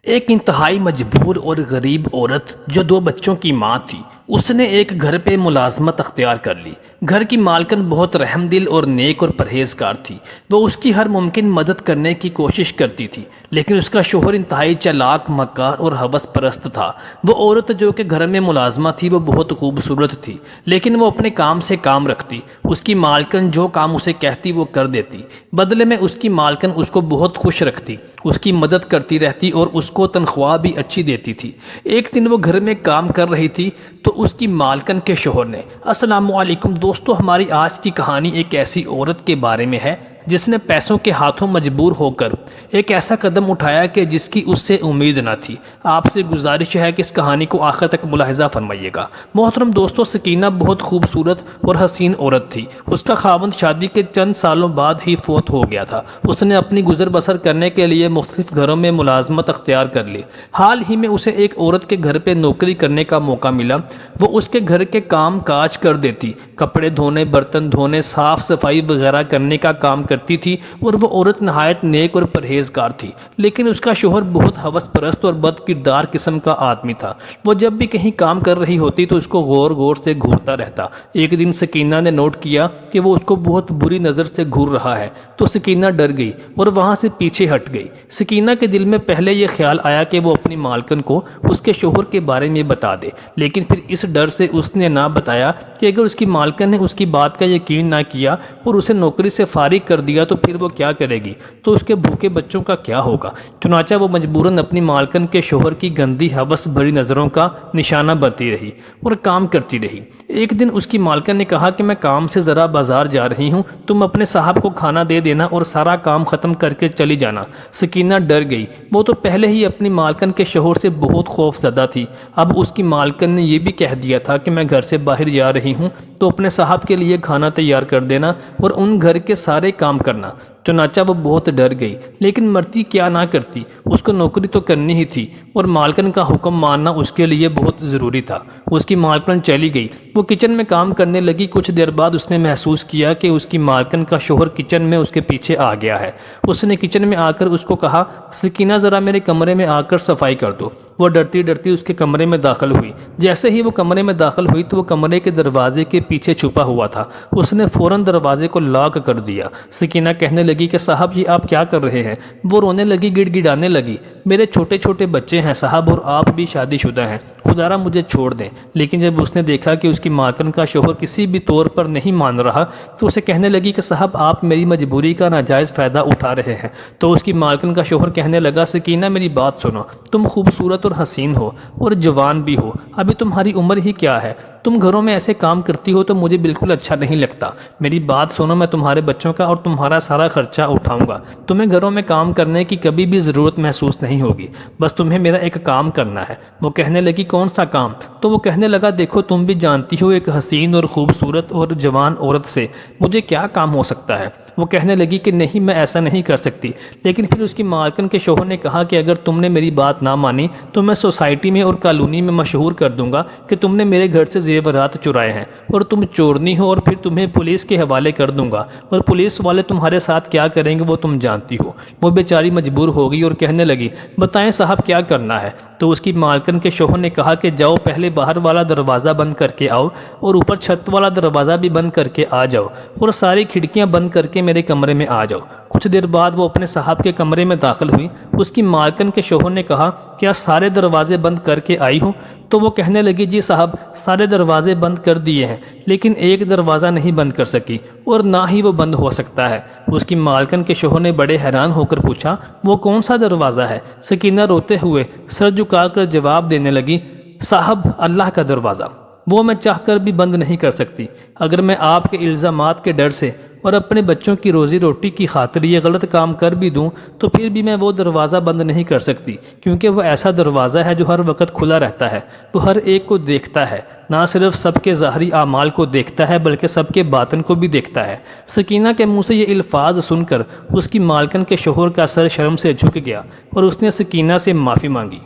ایک انتہائی مجبور اور غریب عورت جو 2 بچوں کی ماں تھی، اس نے ایک گھر پہ ملازمت اختیار کر لی۔ گھر کی مالکن بہت رحم دل اور نیک اور پرہیزگار تھی۔ وہ اس کی ہر ممکن مدد کرنے کی کوشش کرتی تھی، لیکن اس کا شوہر انتہائی چالاک، مکار اور ہوس پرست تھا۔ وہ عورت جو کہ گھر میں ملازمہ تھی وہ بہت خوبصورت تھی، لیکن وہ اپنے کام سے کام رکھتی۔ اس کی مالکن جو کام اسے کہتی وہ کر دیتی۔ بدلے میں اس کی مالکن اس کو بہت خوش رکھتی، اس کی مدد کرتی رہتی اور اس کو تنخواہ بھی اچھی دیتی تھی۔ ایک دن وہ گھر میں کام کر رہی تھی تو اس کی مالکن کے شوہر نے السلام علیکم دوستو، ہماری آج کی کہانی ایک ایسی عورت کے بارے میں ہے جس نے پیسوں کے ہاتھوں مجبور ہو کر ایک ایسا قدم اٹھایا کہ جس کی اس سے امید نہ تھی۔ آپ سے گزارش ہے کہ اس کہانی کو آخر تک ملاحظہ فرمائیے گا۔ محترم دوستو، سکینہ بہت خوبصورت اور حسین عورت تھی۔ اس کا خاوند شادی کے چند سالوں بعد ہی فوت ہو گیا تھا۔ اس نے اپنی گزر بسر کرنے کے لیے مختلف گھروں میں ملازمت اختیار کر لی۔ حال ہی میں اسے ایک عورت کے گھر پہ نوکری کرنے کا موقع ملا۔ وہ اس کے گھر کے کام کاج کر دیتی، کپڑے دھونے، برتن دھونے، صاف صفائی وغیرہ کرنے کا کام کرتی تھی، اور وہ عورت نہایت نیک اور پرہیزگار تھی۔ لیکن اس کا شوہر بہت ہوس پرست اور بد کردار قسم کا آدمی تھا۔ وہ جب بھی کہیں کام کر رہی ہوتی تو اس کو غور غور سے گھورتا رہتا۔ ایک دن سکینہ نے نوٹ کیا کہ وہ اس کو بہت بری نظر سے گھور رہا ہے، تو سکینہ ڈر گئی اور وہاں سے پیچھے ہٹ گئی۔ سکینہ کے دل میں پہلے یہ خیال آیا کہ وہ اپنی مالکن کو اس کے شوہر کے بارے میں بتا دے، لیکن پھر اس ڈر سے اس نے نہ بتایا کہ اگر اس کی مالکن نے اس کی بات کا یقین نہ کیا اور اسے نوکری سے فارغ کر دیا تو پھر وہ کیا کرے گی، تو اس کے بھوکے بچوں کا کیا ہوگا۔ چنانچہ وہ مجبوراً اپنی مالکن کے شوہر کی گندی ہوس بھری نظروں کا نشانہ بنتی رہی اور کام کرتی رہی۔ ایک دن اس کی مالکن نے کہا کہ میں کام سے ذرا بازار جا رہی ہوں، تم اپنے صاحب کو کھانا دے دینا اور سارا کام ختم کر کے چلی جانا۔ سکینہ ڈر گئی، وہ تو پہلے ہی اپنی مالکن کے شوہر سے بہت خوف زدہ تھی۔ اب اس کی مالکن نے یہ بھی کہہ دیا تھا کہ میں گھر سے باہر جا رہی ہوں تو اپنے صاحب کے لیے کھانا تیار کر دینا اور ان گھر کے سارے کام کرنا۔ چنانچہ وہ بہت ڈر گئی، لیکن مرتی کیا نہ کرتی، اس کو نوکری تو کرنی ہی تھی اور مالکن کا حکم ماننا اس کے لیے بہت ضروری تھا۔ اس کی مالکن چلی گئی، وہ کچن میں کام کرنے لگی۔ کچھ دیر بعد اس نے محسوس کیا کہ اس کی مالکن کا شوہر کچن میں اس کے پیچھے آ گیا ہے۔ اس نے کچن میں آ کر اس کو کہا، سکینہ ذرا میرے کمرے میں آ کر صفائی کر دو۔ وہ ڈرتی ڈرتی اس کے کمرے میں داخل ہوئی۔ جیسے ہی وہ کمرے میں داخل ہوئی تو وہ کمرے کے دروازے کے پیچھے چھپا ہوا تھا۔ اس نے فوراً دروازے کو لاک کر دیا۔ سکینہ کہنے لگی کہ صاحب جی آپ کیا کر رہے ہیں؟ وہ رونے لگی، گڑ گڑانے لگی، میرے چھوٹے چھوٹے بچے ہیں صاحب اور آپ بھی شادی شدہ ہیں، خدا را مجھے چھوڑ دیں۔ لیکن جب اس نے دیکھا کہ اس کی مالکن کا شوہر کسی بھی طور پر نہیں مان رہا تو اسے کہنے لگی کہ صاحب آپ میری مجبوری کا ناجائز فائدہ اٹھا رہے ہیں۔ تو اس کی مالکن کا شوہر کہنے لگا، سکینہ میری بات سنو، تم خوبصورت اور حسین ہو اور جوان بھی ہو، ابھی تمہاری عمر ہی کیا ہے، تم گھروں میں ایسے کام کرتی ہو تو مجھے بالکل اچھا نہیں لگتا۔ میری بات سنو، میں تمہارے بچوں کا اور تمہارا سارا خرچہ اٹھاؤں گا، تمہیں گھروں میں کام کرنے کی کبھی بھی ضرورت محسوس نہیں ہوگی، بس تمہیں میرا ایک کام کرنا ہے۔ وہ کہنے لگی کون سا کام؟ تو وہ کہنے لگا دیکھو تم بھی جانتی ہو ایک حسین اور خوبصورت اور جوان عورت سے مجھے کیا کام ہو سکتا ہے۔ وہ کہنے لگی کہ نہیں میں ایسا نہیں کر سکتی۔ لیکن پھر اس کی مالکن کے شوہر نے کہا کہ اگر تم نے میری بات نہ مانی تو میں سوسائٹی میں اور کالونی میں مشہور کر دوں گا کہ تم نے میرے گھر سے زیورات چرائے ہیں اور تم چورنی ہو، اور پھر تمہیں پولیس کے حوالے کر دوں گا، اور پولیس والے تمہارے ساتھ کیا کریں گے وہ تم جانتی ہو۔ وہ بیچاری مجبور ہو گئی اور کہنے لگی بتائیں صاحب کیا کرنا ہے۔ تو اس کی مالکن کے شوہر نے کہا کہ جاؤ پہلے باہر والا دروازہ بند کر کے آؤ اور اوپر چھت والا دروازہ بھی بند کر کے آ جاؤ اور ساری کھڑکیاں بند کر کے میرے کمرے میں آ جاؤ۔ کچھ دیر بعد وہ اپنے صاحب کے کمرے میں داخل ہوئی۔ اس کی مالکن کے شوہر نے کہا کیا سارے دروازے بند کر کے آئی ہوں؟ تو وہ کہنے لگی جی صاحب سارے دروازے بند کر دیے ہیں، لیکن ایک دروازہ نہیں بند کر سکی اور نہ ہی وہ بند ہو سکتا ہے۔ اس کی مالکن کے شوہر نے بڑے حیران ہو کر پوچھا وہ کون سا دروازہ ہے؟ سکینہ روتے ہوئے سر جھکا کر جواب دینے لگی صاحب اللہ کا دروازہ، وہ میں چاہ کر بھی بند نہیں کر سکتی۔ اگر میں آپ کے الزامات کے ڈر سے اور اپنے بچوں کی روزی روٹی کی خاطر یہ غلط کام کر بھی دوں تو پھر بھی میں وہ دروازہ بند نہیں کر سکتی، کیونکہ وہ ایسا دروازہ ہے جو ہر وقت کھلا رہتا ہے، وہ ہر ایک کو دیکھتا ہے، نہ صرف سب کے ظاہری اعمال کو دیکھتا ہے بلکہ سب کے باطن کو بھی دیکھتا ہے۔ سکینہ کے منہ سے یہ الفاظ سن کر اس کی مالکن کے شوہر کا سر شرم سے جھک گیا اور اس نے سکینہ سے معافی مانگی۔